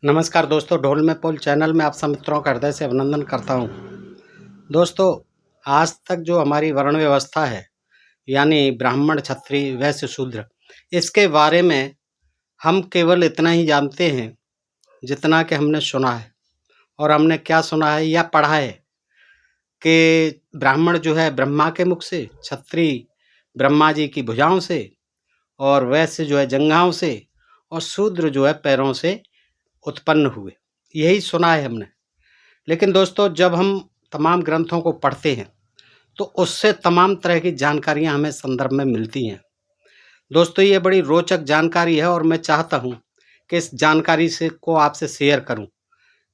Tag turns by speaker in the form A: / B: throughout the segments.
A: नमस्कार दोस्तों, ढोल में पोल चैनल में आप सब मित्रों का हृदय से अभिनंदन करता हूँ। दोस्तों, आज तक जो हमारी वर्ण व्यवस्था है, यानी ब्राह्मण, क्षत्रिय, वैश्य, शूद्र, इसके बारे में हम केवल इतना ही जानते हैं जितना कि हमने सुना है। और हमने क्या सुना है या पढ़ा है कि ब्राह्मण जो है ब्रह्मा के मुख से, क्षत्रिय ब्रह्मा जी की भुजाओं से, और वैश्य जो है जंघाओं से, और शूद्र जो है पैरों से उत्पन्न हुए। यही सुना है हमने। लेकिन दोस्तों, जब हम तमाम ग्रंथों को पढ़ते हैं तो उससे तमाम तरह की जानकारियां हमें संदर्भ में मिलती हैं। दोस्तों, ये बड़ी रोचक जानकारी है और मैं चाहता हूं कि इस जानकारी से को आपसे शेयर करूं,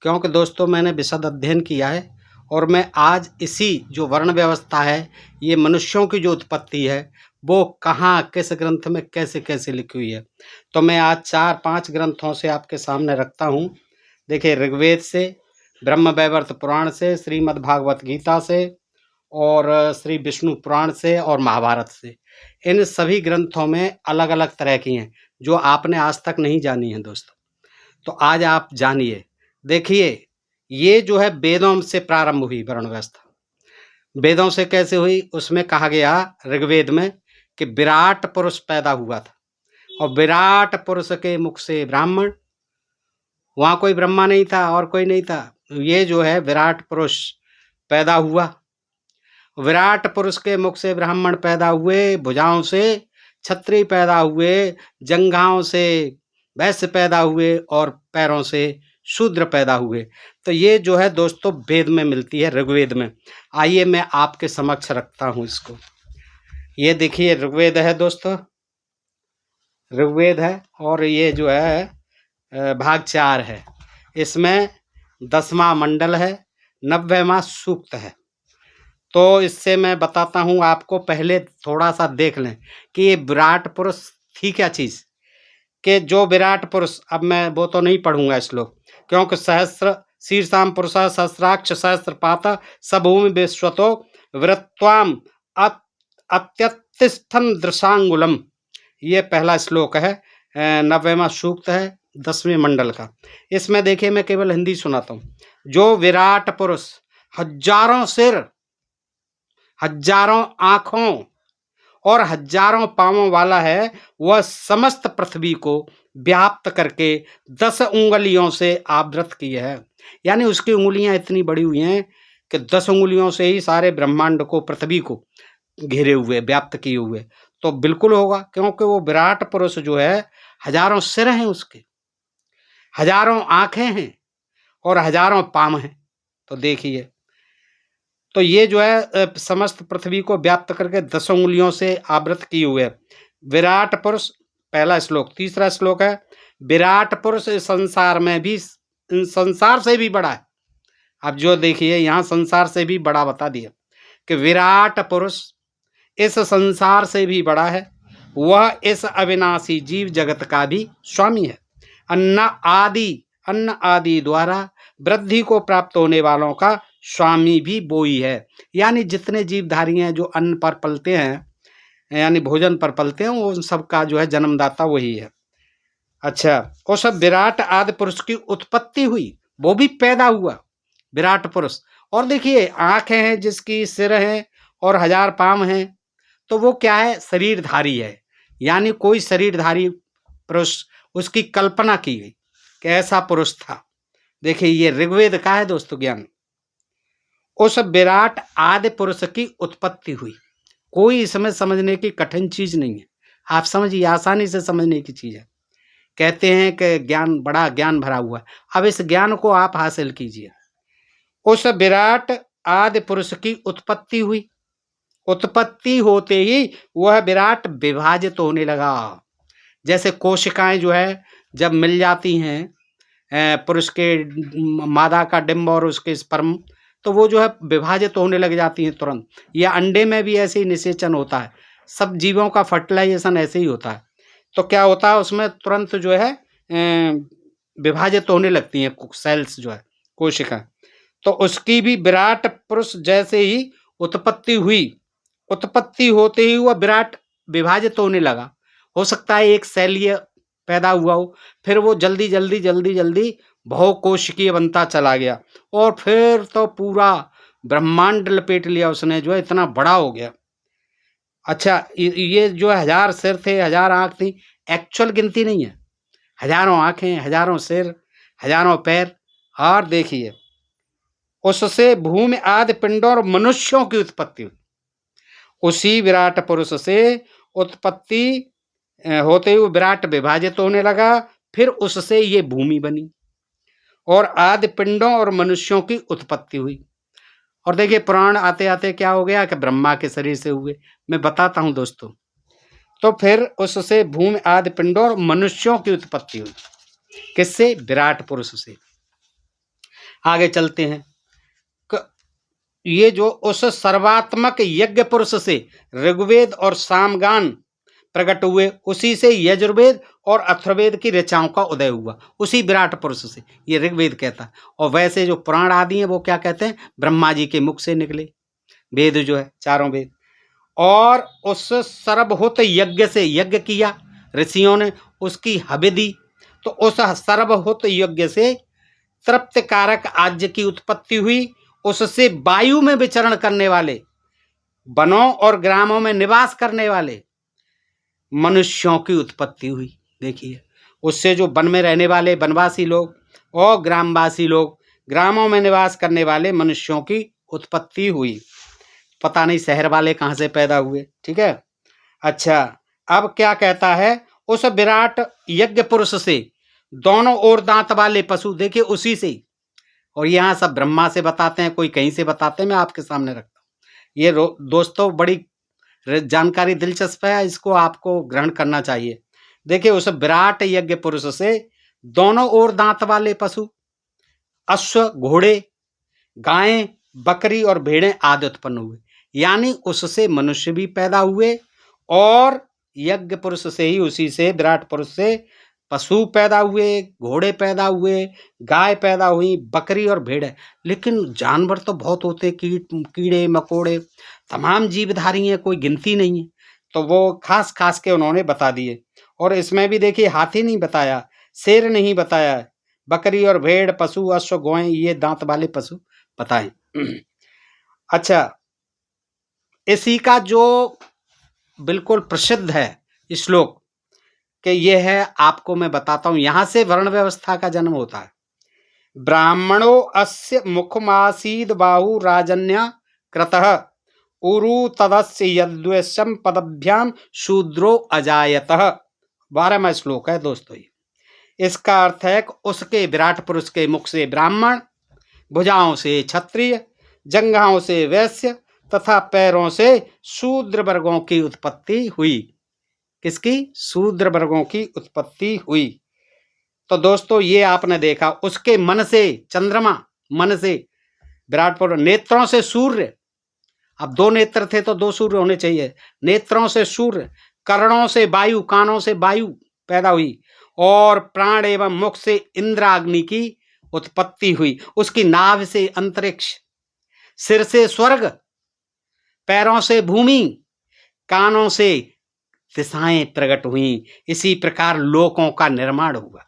A: क्योंकि दोस्तों मैंने विशद अध्ययन किया है और मैं आज इसी जो वर्ण व्यवस्था है, ये मनुष्यों की जो उत्पत्ति है, वो कहाँ किस ग्रंथ में कैसे कैसे लिखी हुई है, तो मैं आज 4-5 ग्रंथों से आपके सामने रखता हूँ। देखिए, ऋग्वेद से, ब्रह्म वैवर्त पुराण से, श्रीमद् भागवत गीता से, और श्री विष्णु पुराण से, और महाभारत से। इन सभी ग्रंथों में अलग अलग तरह की हैं जो आपने आज तक नहीं जानी है दोस्तों। तो आज आप जानिए। देखिए, ये जो है वेदों से प्रारंभ हुई वर्ण व्यवस्था। वेदों से कैसे हुई? उसमें कहा गया ऋग्वेद में कि विराट पुरुष पैदा हुआ था, और विराट पुरुष के मुख से ब्राह्मण। वहाँ कोई ब्रह्मा नहीं था और कोई नहीं था, ये जो है विराट पुरुष पैदा हुआ। विराट पुरुष के मुख से ब्राह्मण पैदा हुए, भुजाओं से क्षत्रिय पैदा हुए, जंघाओं से वैश्य पैदा हुए, और पैरों से शूद्र पैदा हुए। तो ये जो है दोस्तों वेद में मिलती है, ऋग्वेद में। आइए मैं आपके समक्ष रखता हूँ इसको। ये देखिए ऋग्वेद है दोस्तों, ऋग्वेद है, और ये जो है भाग 4 है। इसमें 10वां मंडल है, 90वां सूक्त है। तो इससे मैं बताता हूँ आपको। पहले थोड़ा सा देख लें कि ये विराट पुरुष थी क्या चीज़, कि जो विराट पुरुष, अब मैं वो तो नहीं पढ़ूंगा श्लोक, क्योंकि सहस्र शीर्षाम पुरुष सहस्राक्ष सहस्रपात सभूमि विश्वतो वृत्वाम अत्यतिष्ठन दृशांगुलम। ये पहला श्लोक है, 90वां सूक्त है 10वें मंडल का। इसमें देखिए, मैं केवल हिंदी सुनाता हूँ। जो विराट पुरुष हजारों सिर, हजारों आँखों और हजारों पांवों वाला है, वह समस्त पृथ्वी को व्याप्त करके 10 उंगलियों से आवृत किए है। यानी उसकी उंगलियां इतनी बड़ी हुई हैं कि 10 उंगलियों से ही सारे ब्रह्मांड को, पृथ्वी को घेरे हुए, व्याप्त किए हुए। तो बिल्कुल होगा, क्योंकि वो विराट पुरुष जो है, हजारों सिर हैं उसके, हजारों आंखें हैं, और हजारों पांव हैं। तो देखिए, तो ये जो है समस्त पृथ्वी को व्याप्त करके 10 उंगलियों से आवृत किए हुए है। विराट पुरुष, पहला श्लोक। तीसरा श्लोक है, विराट पुरुष संसार में भी, संसार से भी बड़ा है। अब जो देखिए, यहाँ संसार से भी बड़ा बता दिया कि विराट पुरुष इस संसार से भी बड़ा है, वह इस अविनाशी जीव जगत का भी स्वामी है। अन्न आदि द्वारा वृद्धि को प्राप्त होने वालों का स्वामी भी वो ही है। यानी जितने जीवधारी हैं जो अन्न पर पलते हैं, यानी भोजन पर पलते हैं, उन सबका जो है जन्मदाता वही है। अच्छा, वो सब विराट आदि पुरुष की उत्पत्ति हुई, वो भी पैदा हुआ विराट पुरुष। और देखिए, आंखें हैं जिसकी, सिर हैं, और 1000 पांव हैं। तो वो क्या है? शरीरधारी है। यानी कोई शरीरधारी पुरुष, उसकी कल्पना की गई कि ऐसा पुरुष था। देखिए, ये ऋग्वेद का है दोस्तों ज्ञान। उस विराट आदि पुरुष की उत्पत्ति हुई। कोई इसमें समझने की कठिन चीज नहीं है, आप समझिए, आसानी से समझने की चीज है। कहते हैं कि ज्ञान, बड़ा ज्ञान भरा हुआ है। अब इस ज्ञान को आप हासिल कीजिए। उस विराट आदि पुरुष की उत्पत्ति हुई। उत्पत्ति होते ही वह विराट विभाजित होने लगा। जैसे कोशिकाएं जो है जब मिल जाती हैं पुरुष के मादा का डिंब और उसके स्पर्म, तो वो जो है विभाजित होने लग जाती हैं तुरंत। या अंडे में भी ऐसे ही निषेचन होता है। सब जीवों का फर्टिलाइजेशन ऐसे ही होता है। तो क्या होता है, उसमें तुरंत जो है विभाजित होने लगती हैं सेल्स, जो है कोशिका। तो उसकी भी विराट पुरुष जैसे ही उत्पत्ति हुई, उत्पत्ति होते ही वह विराट विभाजित होने लगा। हो सकता है एक शैलीय पैदा हुआ हो, फिर वो जल्दी जल्दी जल्दी जल्दी बहुकोशिकीय बनता चला गया और फिर तो पूरा ब्रह्मांड लपेट लिया उसने, जो है इतना बड़ा हो गया। अच्छा, ये जो 1000 सिर थे, 1000 आँख थी, एक्चुअल गिनती नहीं है। हजारों आंखें, हजारों सिर, हजारों पैर। और देखिए, उससे भूमि आदि पिंडों और मनुष्यों की उत्पत्ति हुई। उसी विराट पुरुष से उत्पत्ति होते हुए विराट विभाजित होने लगा, फिर उससे ये भूमि बनी और आदि पिंडों और मनुष्यों की उत्पत्ति हुई। और देखिए, पुराण आते आते क्या हो गया कि ब्रह्मा के शरीर से हुए। मैं बताता हूं दोस्तों। तो फिर उससे भूमि आदि पिंडों और मनुष्यों की उत्पत्ति हुई। किससे? विराट पुरुष से। आगे चलते हैं। ये जो उस सर्वात्मक यज्ञ पुरुष से ऋग्वेद और सामगान प्रकट हुए, उसी से यजुर्वेद और अथर्ववेद की ऋचाओं का उदय हुआ, उसी विराट पुरुष से। ये ऋग्वेद कहता है। और वैसे जो पुराण आदि हैं वो क्या कहते हैं? ब्रह्मा जी के मुख से निकले वेद, जो है चारों वेद। और उस सर्वहुत यज्ञ से यज्ञ किया ऋषियों ने, उसकी हव्य दी। तो उस सर्वहुत यज्ञ से तृप्तकारक आज्य की उत्पत्ति हुई। उससे वायु में विचरण करने वाले, वनों और ग्रामों में निवास करने वाले मनुष्यों की उत्पत्ति हुई। देखिए, उससे जो वन में रहने वाले वनवासी लोग और ग्रामवासी लोग, ग्रामों में निवास करने वाले मनुष्यों की उत्पत्ति हुई। पता नहीं शहर वाले कहाँ से पैदा हुए। ठीक है। अच्छा, अब क्या कहता है? उस विराट यज्ञ पुरुष से दोनों ओर दांत वाले पशु, देखिए उसी से। और यहाँ सब ब्रह्मा से बताते हैं, कोई कहीं से बताते हैं, मैं आपके सामने रखता हूँ। ये दोस्तों बड़ी जानकारी दिलचस्प है, इसको आपको ग्रहण करना चाहिए। देखिए, उस विराट यज्ञ पुरुष से दोनों ओर दांत वाले पशु, अश्व, घोड़े, गायें, बकरी और भेड़ें आदि उत्पन्न हुए। यानी उससे मनुष्य भी पैदा हुए और यज्ञ पुरुष से ही, उसी से, विराट पुरुष से पशु पैदा हुए, घोड़े पैदा हुए, गाय पैदा हुई, बकरी और भेड़। लेकिन जानवर तो बहुत होते, कीड़े मकोड़े, तमाम जीवधारी हैं, कोई गिनती नहीं है। तो वो खास खास के उन्होंने बता दिए। और इसमें भी देखिए, हाथी नहीं बताया, शेर नहीं बताया, बकरी और भेड़, पशु, अश्व, गौएं, ये दांत वाले पशु बताए। अच्छा, इसी का जो बिल्कुल प्रसिद्ध है श्लोक कि ये है, आपको मैं बताता हूं। यहां से वर्ण व्यवस्था का जन्म होता है। ब्राह्मणो अस्य मुखमासीद बाहु राजन्य क्रतः उरु तदस्य यद्वेशम पदभ्याम शूद्रो अजायतः। 12वां श्लोक है दोस्तों। इसका अर्थ है कि उसके, विराट पुरुष के मुख से ब्राह्मण, भुजाओं से क्षत्रिय, जंघाओं से वैश्य तथा पैरों से शूद्र वर्गों की उत्पत्ति हुई। किसकी? शूद्र वर्गों की उत्पत्ति हुई। तो दोस्तों, ये आपने देखा। उसके मन से चंद्रमा, मन से विराट पुरुष, नेत्रों से सूर्य। अब 2 नेत्र थे तो 2 सूर्य होने चाहिए। नेत्रों से सूर्य, कर्णों से वायु, कानों से वायु पैदा हुई, और प्राण एवं मुख से इंद्राग्नि की उत्पत्ति हुई। उसकी नाभ से अंतरिक्ष, सिर से स्वर्ग, पैरों से भूमि, कानों से दिशाएं प्रकट हुई। इसी प्रकार लोकों का निर्माण हुआ।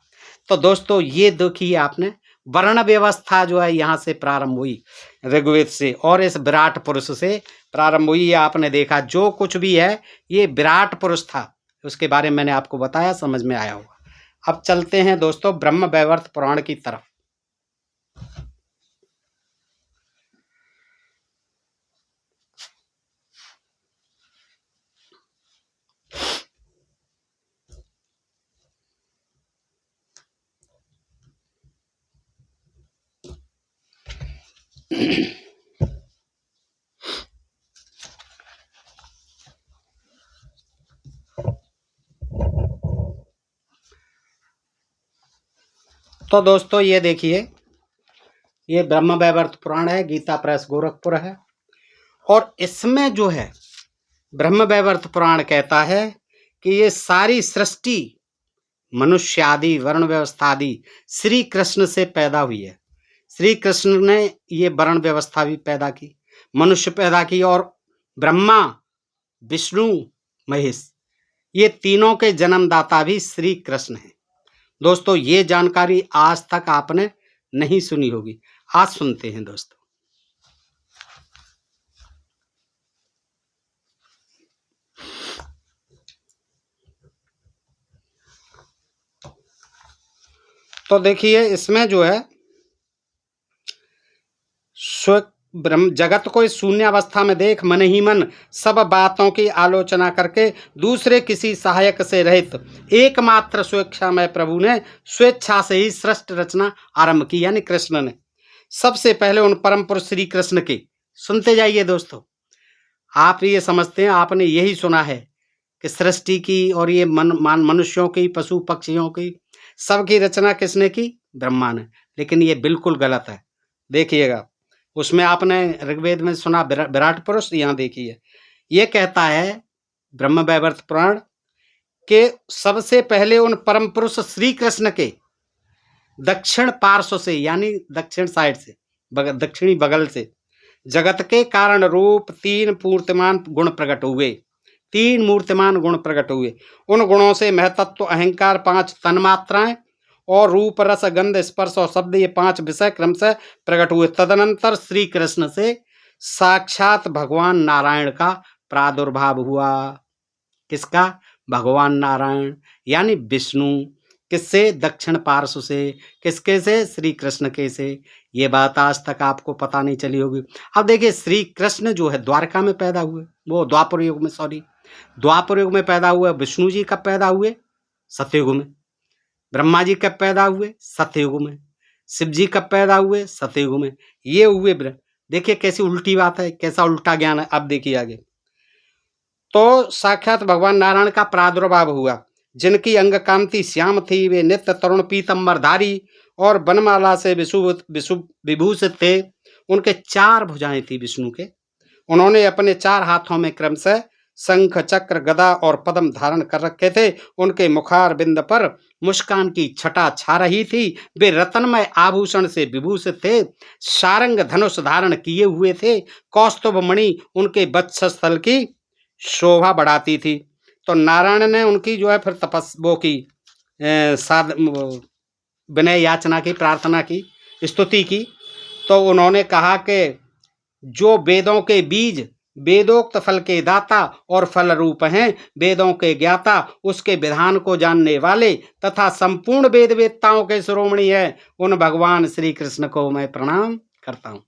A: तो दोस्तों, ये देखिए आपने, वर्ण व्यवस्था जो है यहाँ से प्रारंभ हुई, ऋग्वेद से, और इस विराट पुरुष से प्रारंभ हुई। ये आपने देखा, जो कुछ भी है ये विराट पुरुष था, उसके बारे में मैंने आपको बताया, समझ में आया होगा। अब चलते हैं दोस्तों ब्रह्म वैवर्त पुराण की तरफ। तो दोस्तों, ये देखिए, ये ब्रह्म वैवर्त पुराण है, गीता प्रेस गोरखपुर है। और इसमें जो है, ब्रह्म वैवर्त पुराण कहता है कि ये सारी सृष्टि, मनुष्य आदि, वर्ण व्यवस्था आदि, श्री कृष्ण से पैदा हुई है। श्री कृष्ण ने ये वर्ण व्यवस्था भी पैदा की, मनुष्य पैदा की। और ब्रह्मा, विष्णु, महेश, ये तीनों के जन्मदाता भी श्री कृष्ण हैं। दोस्तों ये जानकारी आज तक आपने नहीं सुनी होगी, आज सुनते हैं दोस्तों। तो देखिए इसमें जो है स्व ब्रह्म जगत को इस शून्यावस्था में देख मन ही मन सब बातों की आलोचना करके दूसरे किसी सहायक से रहित एकमात्र स्वेच्छामय प्रभु ने स्वेच्छा से ही सृष्टि रचना आरंभ की, यानी कृष्ण ने। सबसे पहले उन परम पुरुष श्री कृष्ण के, सुनते जाइए दोस्तों। आप ये समझते हैं, आपने यही सुना है कि सृष्टि की और ये मनुष्यों की, पशु पक्षियों की, सबकी रचना किसने की? ब्रह्मा ने। लेकिन ये बिल्कुल गलत है। देखिएगा, उसमें आपने ऋग्वेद में सुना विराट पुरुष, यहाँ देखिए ये कहता है ब्रह्म वैवर्त पुराण के सबसे पहले उन परम पुरुष श्री कृष्ण के दक्षिण पार्श्व से, यानी दक्षिण साइड से, दक्षिणी बगल से जगत के कारण रूप तीन मूर्तिमान गुण प्रकट हुए। तीन मूर्तिमान गुण प्रकट हुए। उन गुणों से महतत्व, अहंकार, पांच तन्मात्राएं और रूप, रस, गंध, स्पर्श और शब्द, ये पांच विषय क्रम से प्रकट हुए। तदनंतर श्री कृष्ण से साक्षात भगवान नारायण का प्रादुर्भाव हुआ। किसका? भगवान नारायण यानी विष्णु। किससे? दक्षिण पार्श्व से। किसके से? श्री कृष्ण के से। ये बात आज तक आपको पता नहीं चली होगी। अब देखिए श्री कृष्ण जो है द्वारका में पैदा हुए, वो द्वापर युग में, सॉरी द्वापर युग में पैदा हुए। विष्णु जी कब पैदा हुए? सतयुग में। ब्रह्मा जी कब पैदा हुए? सतयुग में। शिव जी कब पैदा हुए? सतयुग में। ये हुए देखिए कैसी उल्टी बात है, कैसा उल्टा ज्ञान है। अब देखिए आगे, तो साक्षात भगवान नारायण का प्रादुर्भाव हुआ, जिनकी अंग कांति श्याम थी। वे नित्य तरुण पीतम्बरधारी और बनमाला से विभूषित थे। उनके चार भुजाएं थी विष्णु के। उन्होंने अपने चार हाथों में क्रमशः शंख, चक्र, गदा और पद्म धारण कर रखे थे। उनके मुखार बिंद पर मुस्कान की छटा छा रही थी। वे रत्नमय आभूषण से विभूषित थे। सारंग धनुष धारण किए हुए थे। कौस्तुभ मणि उनके वक्षस्थल की शोभा बढ़ाती थी। तो नारायण ने उनकी जो है फिर वो की विनय याचना की, प्रार्थना की, स्तुति की। तो उन्होंने कहा कि जो वेदों के बीज, वेदोक्त फल के दाता और फल रूप हैं, वेदों के ज्ञाता, उसके विधान को जानने वाले तथा संपूर्ण वेद वेदताओं के शिरोमणि है, उन भगवान श्री कृष्ण को मैं प्रणाम करता हूँ।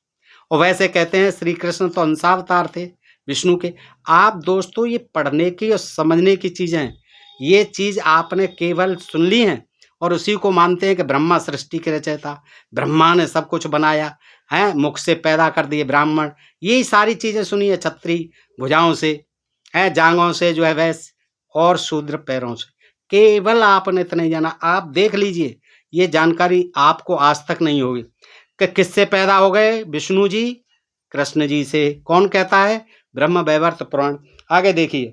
A: और वैसे कहते हैं श्री कृष्ण तो अंशावतार थे विष्णु के। आप दोस्तों ये पढ़ने की और समझने की चीज़ें हैं। ये चीज़ आपने केवल सुन ली हैं और उसी को मानते हैं कि ब्रह्मा सृष्टि के रचयिता, ब्रह्मा ने सब कुछ बनाया है, मुख से पैदा कर दिए ब्राह्मण। यही सारी चीज़ें सुनी है, छत्री भुजाओं से है, जांघों से जो है वैश्य और शूद्र पैरों से। केवल आपने इतना ही जाना। आप देख लीजिए ये जानकारी आपको आज तक नहीं होगी कि किससे पैदा हो गए? विष्णु जी कृष्ण जी से। कौन कहता है? ब्रह्म वैवर्त पुराण। आगे देखिए,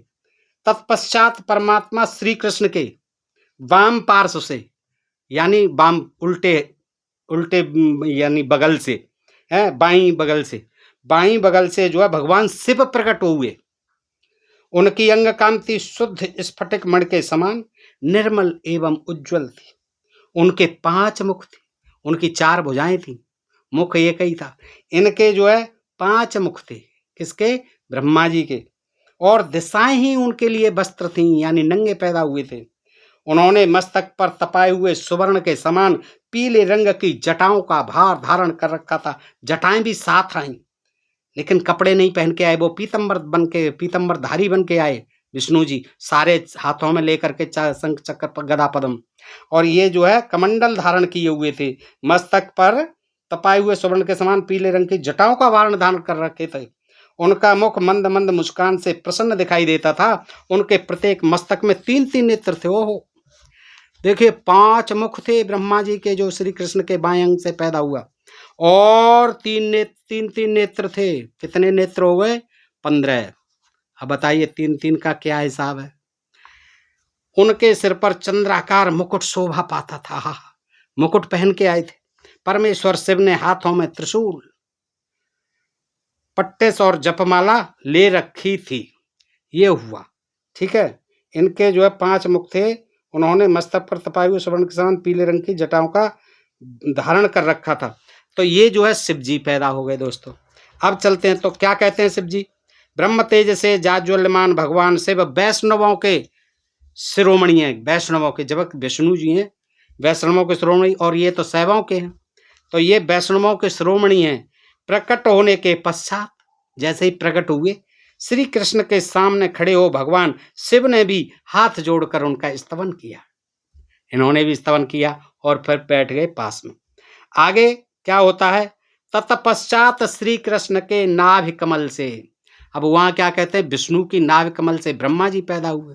A: तत्पश्चात परमात्मा श्री कृष्ण के वाम पार्श्व से, यानी वाम उल्टे उल्टे यानी बगल से है, बाईं बगल से, बाईं बगल से जो है भगवान शिव प्रकट हुए। उनकी अंग कांति शुद्ध स्फटिक मणि के समान निर्मल एवं उज्जवल थी। उनके 5 मुख थे, उनकी 4 भुजाएं थी, मुख एक ही था। इनके जो है 5 मुख थे। किसके? ब्रह्मा जी के। और दिशाएं ही उनके लिए वस्त्र थीं, यानी नंगे पैदा हुए थे। उन्होंने मस्तक पर तपाए हुए सुवर्ण के समान पीले रंग की जटाओं का भार धारण कर रखा था। जटाएं भी साथ आईं, लेकिन कपड़े नहीं पहन के आए। वो पीतम्बरधारी बन के आए विष्णु जी, सारे हाथों में लेकर के शंख, चक्र, गदा, पद्म। और ये जो है कमंडल धारण किए हुए थे। मस्तक पर तपाए हुए सुवर्ण के समान पीले रंग की जटाओं का वारण धारण कर रखे थे। उनका मुख मंद मंद मुस्कान से प्रसन्न दिखाई देता था। उनके प्रत्येक मस्तक में 3-3 नेत्र थे। ओहो, देखिए 5 मुख थे ब्रह्मा जी के, जो श्री कृष्ण के बाएं अंग से पैदा हुआ। और 3-3 नेत्र थे। कितने नेत्र हो गए? 15। अब बताइए 3-3 का क्या हिसाब है? उनके सिर पर चंद्राकार मुकुट शोभा पाता था। मुकुट पहन के आए थे। परमेश्वर शिव ने हाथों में त्रिशूल, पट्टेस और जपमाला ले रखी थी। ये हुआ, ठीक है। इनके जो है 5 मुख थे। उन्होंने मस्तक पर तपाए हुए स्वर्ण के समान पीले रंग की जटाओं का धारण कर रखा था। तो ये जो है शिव जी पैदा हो गए दोस्तों। अब चलते हैं, तो क्या कहते हैं शिव जी? ब्रह्म तेज से जाज्वल्यमान भगवान शिव वैष्णवों के शिरोमणि हैं। वैष्णवों के, जब विष्णु जी हैं वैष्णवों के शिरोमणि, और ये तो शैवों के हैं, तो ये वैष्णवों के शिरोमणि हैं। प्रकट होने के पश्चात, जैसे ही प्रकट हुए, श्री कृष्ण के सामने खड़े हो भगवान शिव ने भी हाथ जोड़कर उनका स्तवन किया। इन्होंने भी स्तवन किया और फिर बैठ गए पास में। आगे क्या होता है? तत्पश्चात श्री कृष्ण के नाभि कमल से, अब वहां क्या कहते हैं? विष्णु की नाभि कमल से ब्रह्मा जी पैदा हुए।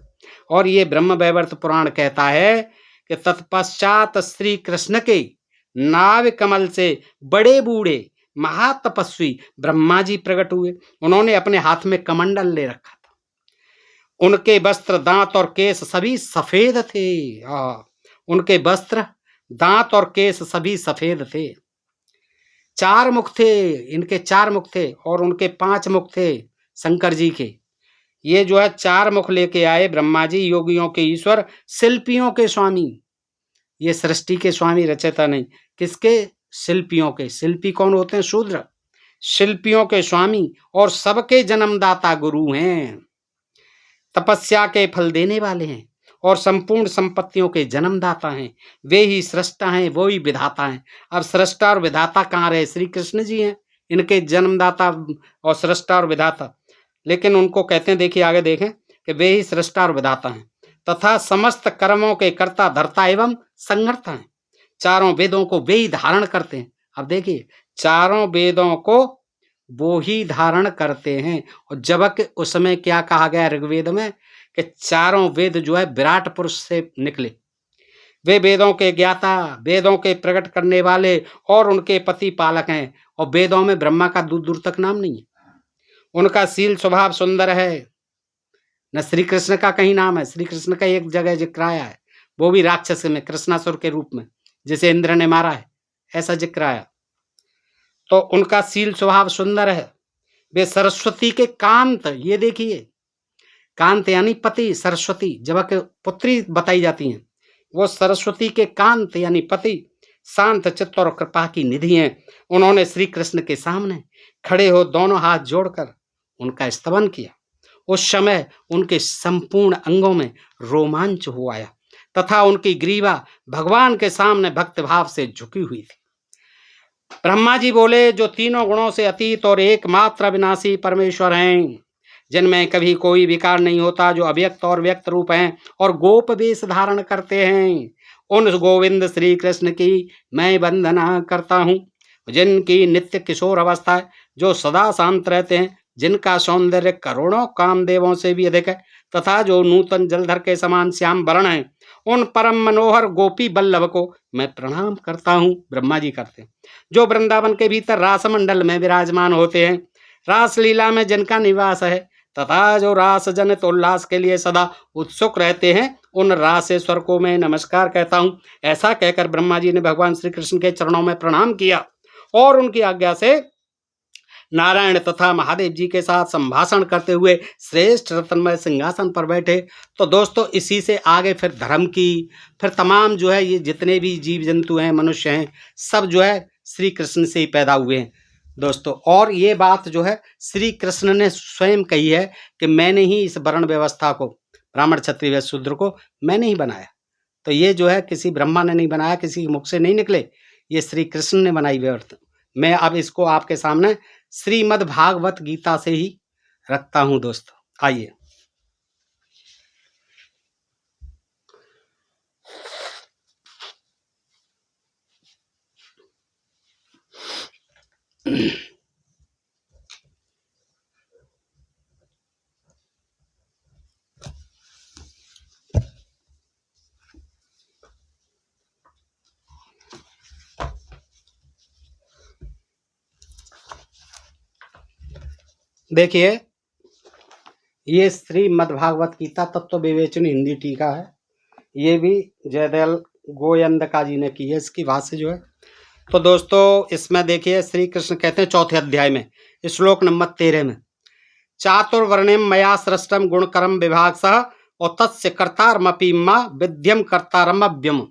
A: और ये ब्रह्म वैवर्त पुराण कहता है कि तत्पश्चात श्री कृष्ण के नाभि कमल से बड़े बूढ़े महातपस्वी ब्रह्मा जी प्रकट हुए। उन्होंने अपने हाथ में कमंडल ले रखा था। उनके वस्त्र, दांत और केस सभी सफेद थे। उनके वस्त्र, दांत और केस सभी सफेद थे। 4 मुख थे, इनके 4 मुख थे, और उनके 5 मुख थे शंकर जी के। ये जो है 4 मुख लेके आए ब्रह्मा जी, योगियों के ईश्वर, शिल्पियों के स्वामी। ये सृष्टि के स्वामी, रचयिता नहीं। किसके? शिल्पियों के। शिल्पी कौन होते हैं? शूद्र। शिल्पियों के स्वामी और सबके जन्मदाता गुरु हैं। तपस्या के फल देने वाले हैं और संपूर्ण संपत्तियों के जन्मदाता हैं। वे ही सृष्टा हैं, वो ही विधाता हैं। अब सृष्टा और विधाता कहाँ रहे? श्री कृष्ण जी हैं, इनके जन्मदाता और सृष्टा और विधाता। लेकिन उनको कहते हैं, देखिए आगे देखें, कि वे ही सृष्टा और विधाता हैं तथा समस्त कर्मों के कर्ता धर्ता एवं संहर्ता हैं। चारों वेदों को वे ही धारण करते हैं। अब देखिए, चारों वेदों को वो ही धारण करते हैं। और जबकि उस समय क्या कहा गया ऋग्वेद में, कि चारों वेद जो है विराट पुरुष से निकले। वे वेदों के ज्ञाता, वेदों के प्रकट करने वाले और उनके पति पालक हैं। और वेदों में ब्रह्मा का दूर दूर तक नाम नहीं है। उनका शील स्वभाव सुंदर है। न श्री कृष्ण का कहीं नाम है। श्री कृष्ण का एक जगह जिक्र आया है, वो भी राक्षस में, कृष्णासुर के रूप में, जिसे इंद्र ने मारा है, ऐसा जिक्र आया। तो उनका शील स्वभाव सुंदर है। वे सरस्वती के कांत, ये देखिए, कांत यानी पति, सरस्वती जबकि पुत्री बताई जाती हैं, वो सरस्वती के कांत यानी पति, शांत चित्त और कृपा की निधि हैं। उन्होंने श्री कृष्ण के सामने खड़े हो दोनों हाथ जोड़कर उनका स्तवन किया। उस समय उनके संपूर्ण अंगों में रोमांच हो आया तथा उनकी ग्रीवा भगवान के सामने भक्तिभाव से झुकी हुई थी। ब्रह्मा जी बोले, जो तीनों गुणों से अतीत और एकमात्र अविनाशी परमेश्वर हैं, जिनमें कभी कोई विकार नहीं होता, जो अव्यक्त और व्यक्त रूप हैं और गोप वेश धारण करते हैं, उन गोविंद श्री कृष्ण की मैं वंदना करता हूँ, जिनकी नित्य किशोर अवस्था है, जो सदा शांत रहते हैं, जिनका सौंदर्य करोड़ों कामदेवों से भी अधिक है, तथा जो नूतन जलधर के समान श्याम वर्ण है, उन परम मनोहर गोपी बल्लभ को मैं प्रणाम करता हूँ। ब्रह्मा जी करते हैं। जो वृंदावन के भीतर रास मंडल में विराजमान होते हैं, रास लीला में जिनका निवास है, तथा जो रास जनित उल्लास के लिए सदा उत्सुक रहते हैं, उन रासेश्वर को मैं नमस्कार कहता हूँ। ऐसा कहकर ब्रह्मा जी ने भगवान श्री कृष्ण के चरणों में प्रणाम किया और उनकी आज्ञा से नारायण तथा महादेव जी के साथ संभाषण करते हुए श्रेष्ठ रत्नमय सिंहासन पर बैठे। तो दोस्तों, इसी से आगे फिर धर्म की, फिर तमाम जो है ये जितने भी जीव जंतु हैं, मनुष्य हैं, सब जो है श्री कृष्ण से ही पैदा हुए हैं दोस्तों। और ये बात जो है श्री कृष्ण ने स्वयं कही है कि मैंने ही इस वर्ण व्यवस्था को, ब्राह्मण क्षत्रिय वैश्य शूद्र को मैंने ही बनाया। तो ये जो है किसी ब्रह्मा ने नहीं बनाया, किसी के मुख से नहीं निकले, ये श्री कृष्ण ने बनाई व्यवस्था। मैं अब इसको आपके सामने श्रीमद् भागवत गीता से ही रखता हूं दोस्तों। आइए, देखिए, ये श्रीमद्भागवत गीता तत्व विवेचन हिंदी टीका है। ये भी जयदयाल गोयंदका जी ने की है, इसकी भाषा जो है। तो दोस्तों, इसमें देखिए श्री कृष्ण कहते हैं चौथे अध्याय में श्लोक नंबर 13 में, चातुर्वर्ण्यम मया सृष्टम गुणकरम विभाग सह और तत्स्य कर्तारमपि मां विद्यम कर्तारमव्यम।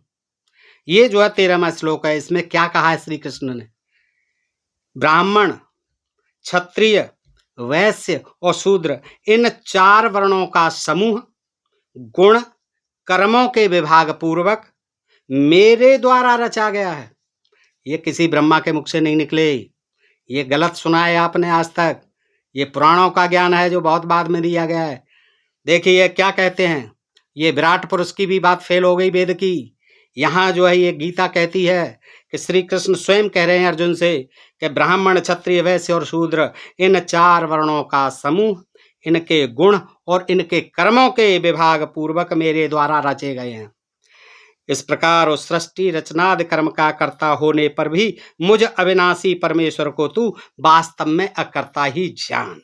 A: ये जो है 13वां श्लोक है। इसमें क्या कहा है श्री कृष्ण ने? ब्राह्मण, क्षत्रिय, वैश्य और शूद्र, इन 4 वर्णों का समूह गुण कर्मों के विभाग पूर्वक मेरे द्वारा रचा गया है। ये किसी ब्रह्मा के मुख से नहीं निकले, ये गलत सुना है आपने आज तक। ये पुराणों का ज्ञान है जो बहुत बाद में दिया गया है। देखिए क्या कहते हैं, ये विराट पुरुष की भी बात फेल हो गई वेद की। यहाँ जो है ये गीता कहती है कि श्री कृष्ण स्वयं कह रहे हैं अर्जुन से कि ब्राह्मण, क्षत्रिय, वैश्य और शूद्र, इन 4 वर्णों का समूह, इनके गुण और इनके कर्मों के विभाग पूर्वक मेरे द्वारा रचे गए हैं। इस प्रकार उस सृष्टि रचनादि कर्म का कर्ता होने पर भी मुझ अविनाशी परमेश्वर को तू वास्तव में अकर्ता ही जान।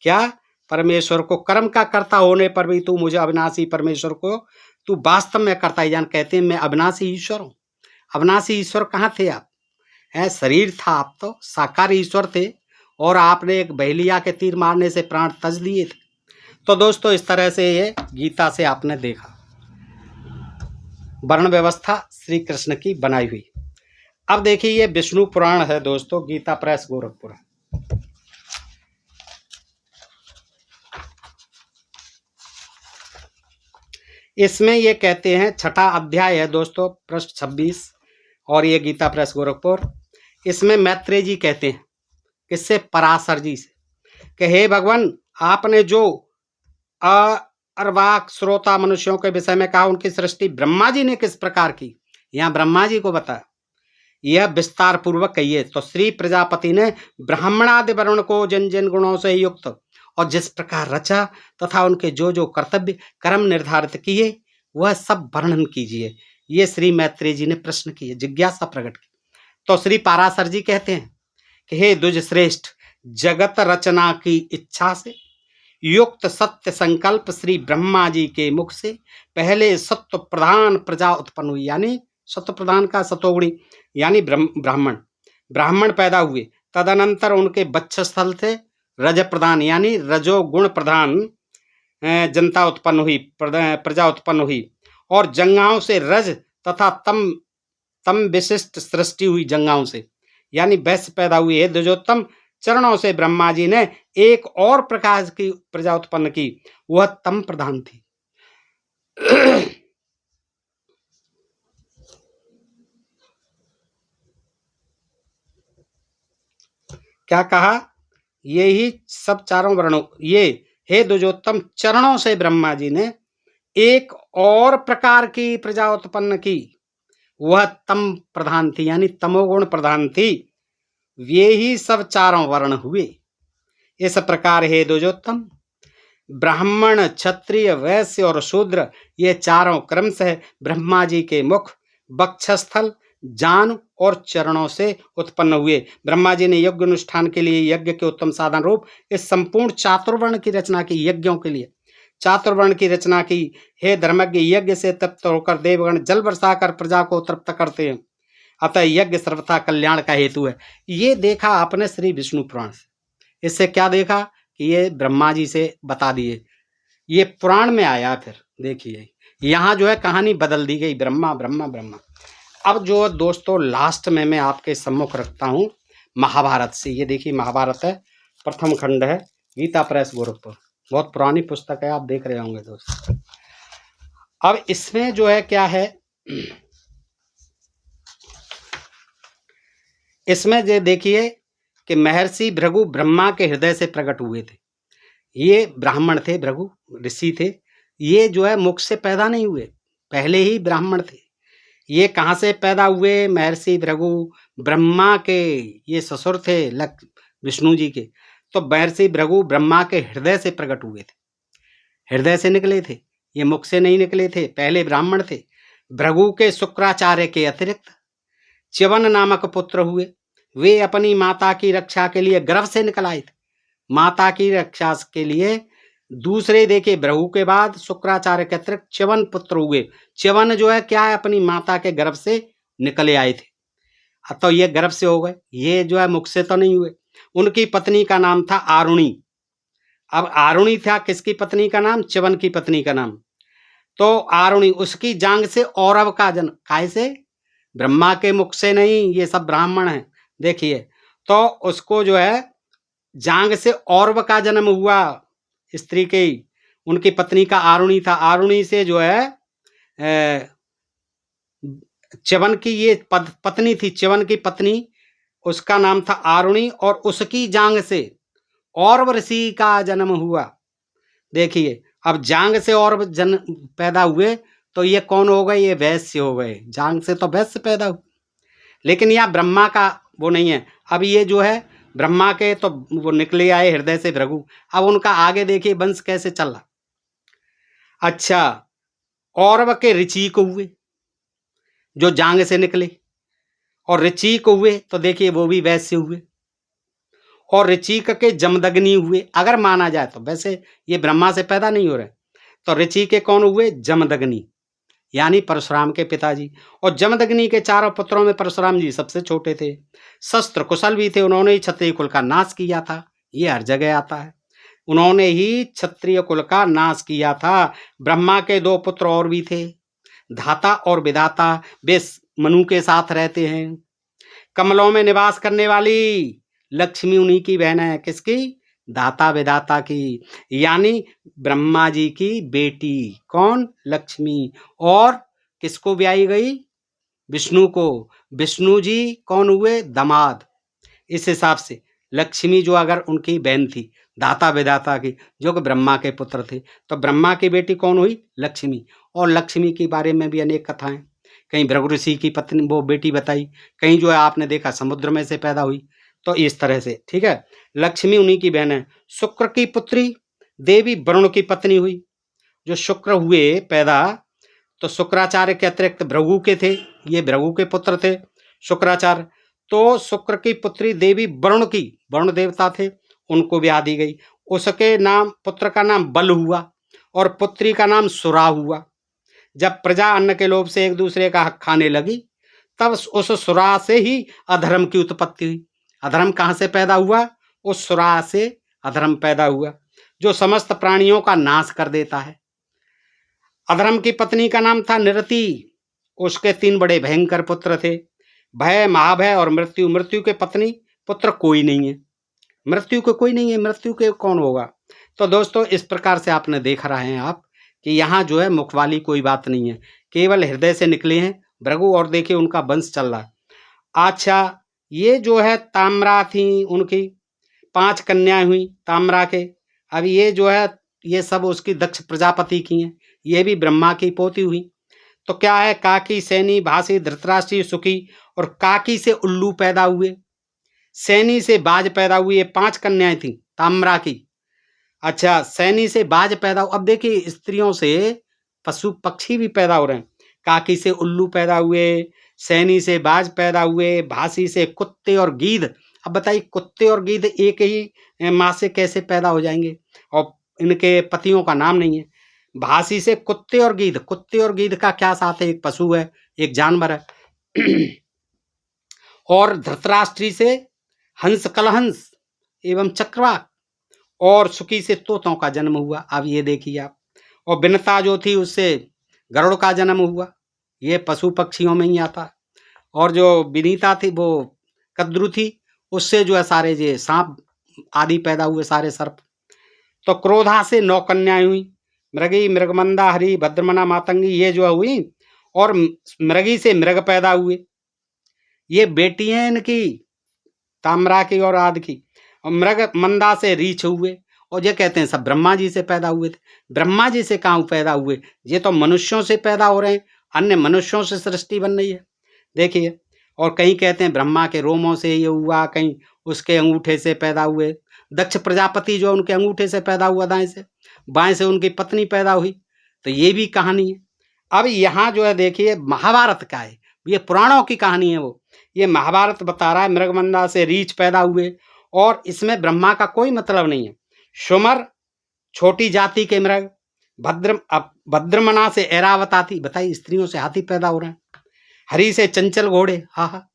A: क्या? परमेश्वर को कर्म का कर्ता होने पर भी तू मुझे अविनाशी परमेश्वर को तू वास्तव में कर्ता ही जान। कहते हैं मैं अविनाशी ईश्वर हूँ। अविनाशी ईश्वर कहाँ थे आप? शरीर था, आप तो साकार ईश्वर थे और आपने एक बहेलिया के तीर मारने से प्राण तज दिए थे। तो दोस्तों इस तरह से ये गीता से आपने देखा वर्ण व्यवस्था श्री कृष्ण की बनाई हुई। अब देखिए ये विष्णु पुराण है दोस्तों, गीता प्रेस गोरखपुर है। इसमें ये कहते हैं 6ठा अध्याय है दोस्तों, पृष्ठ 26, और ये गीता प्रेस गोरखपुर। इसमें मैत्रेय जी कहते हैं किससे? पराशर जी से, कि हे भगवान आपने जो अर्वाक श्रोता मनुष्यों के विषय में कहा उनकी सृष्टि ब्रह्मा जी ने किस प्रकार की, यहाँ ब्रह्मा जी को बताया, यह विस्तार पूर्वक कहिए। तो श्री प्रजापति ने ब्राह्मणादि वर्ण को जिन जिन गुणों से युक्त और जिस प्रकार रचा तथा उनके जो जो कर्तव्य कर्म निर्धारित किए वह सब वर्णन कीजिए। ये श्री मैत्रेय जी ने प्रश्न किए, जिज्ञासा प्रकट की। तो श्री पाराशर जी कहते हैं कि हे द्विज श्रेष्ठ, जगत रचना की इच्छा से युक्त सत्य संकल्प श्री ब्रह्मा जी के मुख से पहले सत्व प्रधान प्रजा उत्पन्न हुई, यानी सत्व प्रधान का सतोगुणी यानी ब्राह्मण पैदा हुए। तदनंतर उनके वक्षस्थल से रज प्रधान यानी रजोगुण प्रधान जनता उत्पन्न हुई, प्रजा उत्पन्न हुई, और जंगाओं से रज तथा तम विशिष्ट सृष्टि हुई। जंगाओं से यानी वैश्य पैदा हुई है। द्विजोत्तम चरणों से ब्रह्मा जी ने एक और प्रकार की प्रजा उत्पन्न की, वह तम प्रधान थी। क्या कहा? ये ही सब चारों वर्णों, ये हे द्विजोत्तम चरणों से ब्रह्मा जी ने एक और प्रकार की प्रजा उत्पन्न की, वह तम प्रधान थी यानी तमोगुण प्रधान थी। ये ही सब चारों वर्ण हुए। इस प्रकार हे द्विजोत्तम ब्राह्मण, क्षत्रिय, वैश्य और शूद्र ये चारों क्रमशः ब्रह्मा जी के मुख, वक्षस्थल, जान और चरणों से उत्पन्न हुए। ब्रह्मा जी ने यज्ञ अनुष्ठान के लिए यज्ञ के उत्तम साधन रूप इस संपूर्ण चातुर्वर्ण की रचना की। यज्ञों के लिए चातुर्वर्ण की रचना की। हे धर्मज्ञ, यज्ञ से तृप्त होकर देवगण जल बरसा कर प्रजा को तृप्त करते हैं, अतः यज्ञ सर्वथा कल्याण का हेतु है। ये देखा आपने श्री विष्णु पुराण से। इससे क्या देखा कि ये ब्रह्मा जी से बता दिए, ये पुराण में आया। फिर देखिए यहाँ जो है कहानी बदल दी गई, ब्रह्मा ब्रह्मा ब्रह्मा। अब जो दोस्तों लास्ट में मैं आपके सम्मुख रखता हूँ महाभारत से। ये देखिए महाभारत है, प्रथम खंड है, गीता प्रेस गोरखपुर, बहुत पुरानी पुस्तक है, आप देख रहे होंगे दोस्तों। अब इसमें जो है क्या है, इसमें जो देखिए कि महर्षि भृगु ब्रह्मा के हृदय से प्रकट हुए थे। ये ब्राह्मण थे, भृगु ऋषि थे। ये जो है मुख से पैदा नहीं हुए, पहले ही ब्राह्मण थे। ये कहाँ से पैदा हुए? महर्षि भृगु ब्रह्मा के ये ससुर थे, विष्णु जी के। तो महर्षि भृगु ब्रह्मा के हृदय से प्रकट हुए थे, हृदय से निकले थे, ये मुख से नहीं निकले थे। पहले ब्राह्मण थे। भृगु के शुक्राचार्य के अतिरिक्त च्यवन नामक पुत्र हुए। वे अपनी माता की रक्षा के लिए गर्भ से निकल आए थे। माता की रक्षा के लिए दूसरे देखे भृगु के बाद शुक्राचार्य के अतिरिक्त च्यवन पुत्र हुए। च्यवन जो है क्या है, अपनी माता के गर्भ से निकले आए थे, तो ये गर्भ से हो गए। ये जो है मुख से तो नहीं हुए। उनकी पत्नी का नाम था आरुणी। अब आरुणी था किसकी पत्नी का नाम? च्यवन की पत्नी का नाम। तो आरुणी, उसकी जांग से औरव का जन्म, काय से? ब्रह्मा के मुख से नहीं, ये सब ब्राह्मण हैं। देखिए, तो उसको जो है जांग से औरव का जन्म हुआ, स्त्री के, उनकी पत्नी का आरुणी था। आरुणी से जो है च्यवन की ये पत्नी थी, च्यवन की पत्नी, उसका नाम था आरुणी, और उसकी जांग से औरव ऋषि का जन्म हुआ। देखिए, अब जांग से और जन पैदा हुए तो ये कौन हो गए? ये वैश्य हो गए। जांग से तो वैश्य पैदा हुए, लेकिन यहाँ ब्रह्मा का वो नहीं है। अब ये जो है ब्रह्मा के तो वो निकले आए हृदय से भृगु। अब उनका आगे देखिए वंश कैसे चल रहा। अच्छा, औरव के ऋचिक हुए जो जांग से निकले, और ऋचिक हुए तो देखिए वो भी वैश्य हुए, और ऋचिक के जमदग्नि हुए। अगर माना जाए तो वैसे ये ब्रह्मा से पैदा नहीं हो रहे, तो ऋचिक के कौन हुए? जमदग्नि, यानी परशुराम के पिताजी। और जमदग्नि के चारों पुत्रों में परशुराम जी सबसे छोटे थे, शस्त्र कुशल भी थे। उन्होंने ही क्षत्रिय कुल का नाश किया था, ये हर जगह आता है। उन्होंने ही क्षत्रिय कुल का नाश किया था। ब्रह्मा के 2 पुत्र और भी थे, धाता और विधाता। वे मनु के साथ रहते हैं। कमलों में निवास करने वाली लक्ष्मी उन्हीं की बहन है। किसकी? दाता विधाता की, यानी ब्रह्मा जी की बेटी। कौन? लक्ष्मी। और किसको ब्याई गई? विष्णु को। विष्णु जी कौन हुए? दामाद। इस हिसाब से लक्ष्मी जो अगर उनकी बहन थी दाता विधाता की, जो कि ब्रह्मा के पुत्र थे, तो ब्रह्मा की बेटी कौन हुई? लक्ष्मी। और लक्ष्मी के बारे में भी अनेक कथाएं, कहीं भृगु ऋषि की पत्नी वो बेटी बताई, कहीं जो है आपने देखा समुद्र में से पैदा हुई। तो इस तरह से, ठीक है, लक्ष्मी उन्हीं की बहन है। शुक्र की पुत्री देवी वरुण की पत्नी हुई। जो शुक्र हुए पैदा, तो शुक्राचार्य के अतिरिक्त भृगु के थे, ये भृगु के पुत्र थे शुक्राचार्य। तो शुक्र की पुत्री देवी वरुण की, वरुण देवता थे, उनको ब्याह दी गई। उसके नाम, पुत्र का नाम बल हुआ, और पुत्री का नाम सुरा हुआ। जब प्रजा अन्न के लोभ से एक दूसरे का हक खाने लगी, तब उस सुरा से ही अधर्म की उत्पत्ति हुई। अधर्म कहाँ से पैदा हुआ? उस सुरा से अधर्म पैदा हुआ, जो समस्त प्राणियों का नाश कर देता है। अधर्म की पत्नी का नाम था निरति। उसके 3 बड़े भयंकर पुत्र थे, भय, महाभय और मृत्यु। मृत्यु के पत्नी पुत्र कोई नहीं है, मृत्यु को कोई नहीं है, मृत्यु के कौन होगा? तो दोस्तों, इस प्रकार से आपने देख रहे हैं आप कि यहाँ जो है मुख वाली कोई बात नहीं है, केवल हृदय से निकले हैं भृगु, और देखिए उनका वंश चल रहा है। अच्छा, ये जो है ताम्रा थी, उनकी 5 कन्याएं हुई ताम्रा के। अब ये जो है ये सब उसकी दक्ष प्रजापति की हैं, ये भी ब्रह्मा की पोती हुई। तो क्या है, काकी, सैनी, भासी, धृतराष्ट्री, सुखी, और काकी से उल्लू पैदा हुए, सैनी से बाज पैदा हुई। ये 5 कन्याएं थी ताम्रा की। अच्छा, सैनी से बाज पैदा अब देखिए स्त्रियों से पशु पक्षी भी पैदा हो रहे हैं। काकी से उल्लू पैदा हुए, सैनी से बाज पैदा हुए, भासी से कुत्ते और गीध। अब बताइए, कुत्ते और गीध एक ही माँ से कैसे पैदा हो जाएंगे? और इनके पतियों का नाम नहीं है। भासी से कुत्ते और गीध, कुत्ते और गीध का क्या साथ है? एक पशु है, एक जानवर है। और धृतराष्ट्री से हंस, कलहंस एवं चक्रवाक, और सुखी से तोतों का जन्म हुआ। अब ये देखिए आप। और बिनता जो थी उससे गरुड़ का जन्म हुआ, ये पशु पक्षियों में ही आता है। और जो विनीता थी वो कद्रु थी, उससे जो है सारे ये सांप आदि पैदा हुए, सारे सर्प। तो क्रोधा से 9 कन्याएं हुई, मृगी, मृगमंदा, हरि, भद्रमना, मातंगी, ये जो हुई। और मृगी से मृग पैदा हुए, ये बेटी हैं इनकी, ताम्रा की और आदि की। और मृग मंदा से रीछ हुए, और ये कहते हैं सब ब्रह्मा जी से पैदा हुए थे। ब्रह्मा जी से कहाँ पैदा हुए? ये तो मनुष्यों से पैदा हो रहे हैं, अन्य मनुष्यों से सृष्टि बन रही है। देखिए, और कहीं कहते हैं ब्रह्मा के रोमों से ये हुआ, कहीं उसके अंगूठे से पैदा हुए। दक्ष प्रजापति जो उनके अंगूठे से पैदा हुआ, दाएं से, बाएं से उनकी पत्नी पैदा हुई। तो ये भी कहानी है। अब यहाँ जो है देखिए महाभारत का है, ये पुराणों की कहानी है। वो ये महाभारत बता रहा है मृगमंदा से रीछ पैदा हुए, और इसमें ब्रह्मा का कोई मतलब नहीं है। सुमर छोटी जाति के मृग, भद्रमना से ऐरावत हाथी। बताइए, स्त्रियों से हाथी पैदा हो रहे हैं। हरि से चंचल घोड़े, हा हा।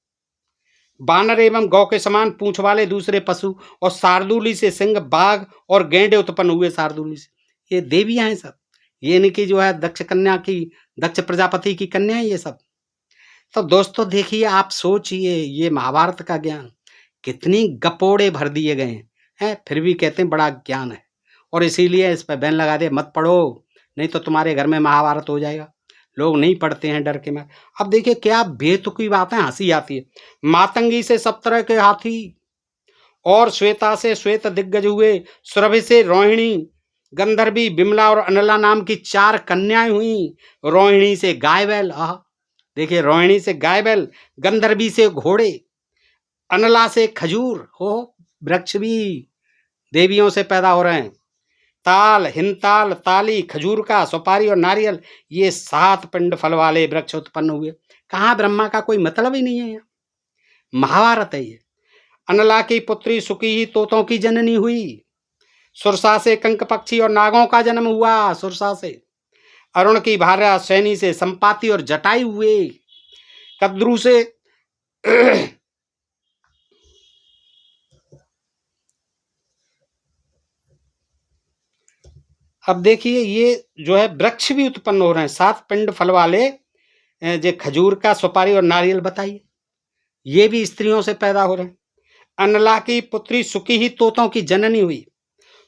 A: बानर एवं गौ के समान पूंछ वाले दूसरे पशु और शार्दूली से सिंह, बाघ और गैंडे उत्पन्न हुए शार्दूली से। ये देवियां हैं सब, ये इनकी जो है दक्ष कन्या की, दक्ष प्रजापति की कन्या है ये सब। तो दोस्तों देखिए, आप सोचिए, ये महाभारत का ज्ञान कितनी गपोड़े भर दिए गए हैं, फिर भी कहते हैं बड़ा ज्ञान है, और इसीलिए इस पर बैन लगा दे, मत पढ़ो नहीं तो तुम्हारे घर में महाभारत हो जाएगा। लोग नहीं पढ़ते हैं डर के मारे। अब देखिए क्या बेतुकी बातें, हंसी आती है। मातंगी से 17 के हाथी और श्वेता से श्वेत दिग्गज हुए, सुरभि से रोहिणी, गंधर्वी बिमला और अनला नाम की 4 कन्याएं हुई। रोहिणी से गाय बैल, देखिए रोहिणी से गाय बैल, गंधर्वी से घोड़े, अनला से खजूर, हो वृक्ष भी देवियों से पैदा हो रहे हैं। ताल, हिमताल, ताली, खजूर का, सुपारी और नारियल, ये 7 पिंड फल वाले वृक्ष उत्पन्न हुए। कहाँ ब्रह्मा का कोई मतलब ही नहीं है, महाभारत है ये। अनला की पुत्री सुकी ही तोतों की जननी हुई। सुरसा से कंक पक्षी और नागों का जन्म हुआ। सुरसा से अरुण की भार्या सैनी से संपाति और जटाई हुए। कद्रू से अब देखिए ये जो है वृक्ष भी उत्पन्न हो रहे हैं, 7 पिंड फल वाले, जो खजूर का, सुपारी और नारियल, बताइए ये भी स्त्रियों से पैदा हो रहे हैं। अनला की पुत्री सुकी ही तोतों की जननी हुई।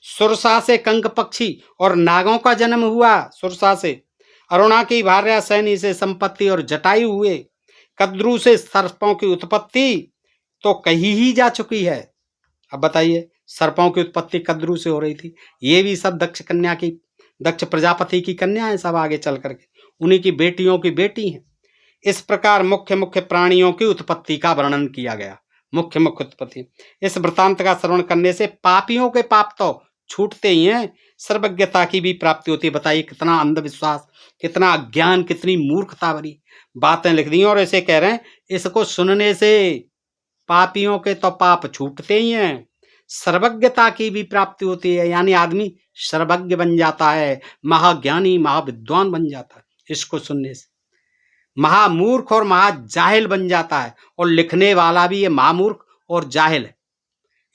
A: सुरसा से कंक पक्षी और नागों का जन्म हुआ। सुरसा से अरुणा की भार्या सैनी से संपत्ति और जटायु हुए। कद्रू से सर्पों की उत्पत्ति तो कही ही जा चुकी है। अब बताइए, सर्पों की उत्पत्ति कद्रू से हो रही थी। ये भी सब दक्ष कन्या की, दक्ष प्रजापति की कन्या है सब, आगे चल करके उन्हीं की बेटियों की बेटी हैं। इस प्रकार मुख्य मुख्य प्राणियों की उत्पत्ति का वर्णन किया गया। मुख्य मुख्य उत्पत्ति, इस वृतांत का श्रवण करने से पापियों के पाप तो छूटते ही हैं, सर्वज्ञता की भी प्राप्ति होती है। बताइए कितना अंधविश्वास, कितना अज्ञान, कितनी मूर्खता भरी बातें लिख दी। और ऐसे कह रहे हैं इसको सुनने से पापियों के तो पाप छूटते ही हैं, सर्वज्ञता की भी प्राप्ति होती है, यानी आदमी सर्वज्ञ बन जाता है, महाज्ञानी महाविद्वान बन जाता है इसको सुनने से। महामूर्ख और महाजाहिल बन जाता है, और लिखने वाला भी ये महामूर्ख और जाहिल है,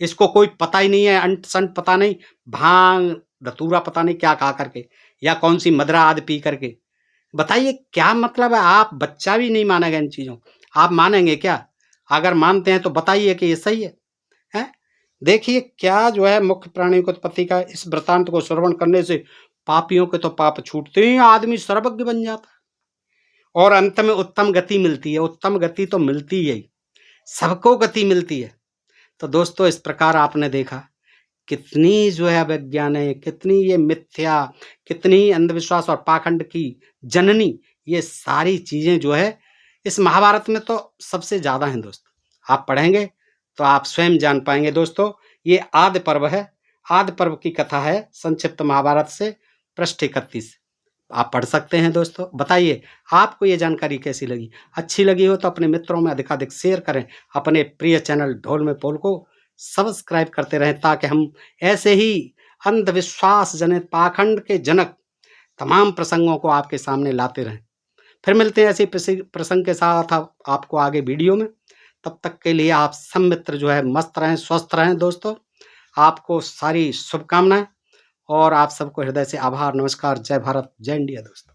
A: इसको कोई पता ही नहीं है, अंट संट पता नहीं, भांग धतूरा पता नहीं क्या खा करके, या कौन सी मदरा आदि पी करके। बताइए क्या मतलब है? आप बच्चा भी नहीं मानेगा इन चीजों, आप मानेंगे क्या? अगर मानते हैं तो बताइए कि ये सही है, हैं? देखिए क्या जो है मुख्य प्राणी की उत्पत्ति का इस वृतांत को श्रवण करने से पापियों के तो पाप छूटते ही, आदमी सर्वज्ञ बन जाता है और अंत में उत्तम गति मिलती है। उत्तम गति तो मिलती है, सबको गति मिलती है। तो दोस्तों इस प्रकार आपने देखा कितनी जो है अविज्ञान है, कितनी ये मिथ्या, कितनी अंधविश्वास और पाखंड की जननी, ये सारी चीजें जो है इस महाभारत में तो सबसे ज्यादा हैं दोस्तों। आप पढ़ेंगे तो आप स्वयं जान पाएंगे। दोस्तों ये आदि पर्व है, आदि पर्व की कथा है संक्षिप्त महाभारत से, पृष्ठ 31। आप पढ़ सकते हैं दोस्तों। बताइए आपको ये जानकारी कैसी लगी? अच्छी लगी हो तो अपने मित्रों में अधिकाधिक शेयर करें। अपने प्रिय चैनल ढोल में पोल को सब्सक्राइब करते रहें, ताकि हम ऐसे ही अंधविश्वास जनित पाखंड के जनक तमाम प्रसंगों को आपके सामने लाते रहें। फिर मिलते हैं ऐसे प्रसंग के साथ आपको आगे वीडियो में। तब तक के लिए आप सब मित्र जो है मस्त रहें, स्वस्थ रहें दोस्तों। आपको सारी शुभकामनाएं और आप सबको हृदय से आभार, नमस्कार, जय भारत, जय इंडिया दोस्तों।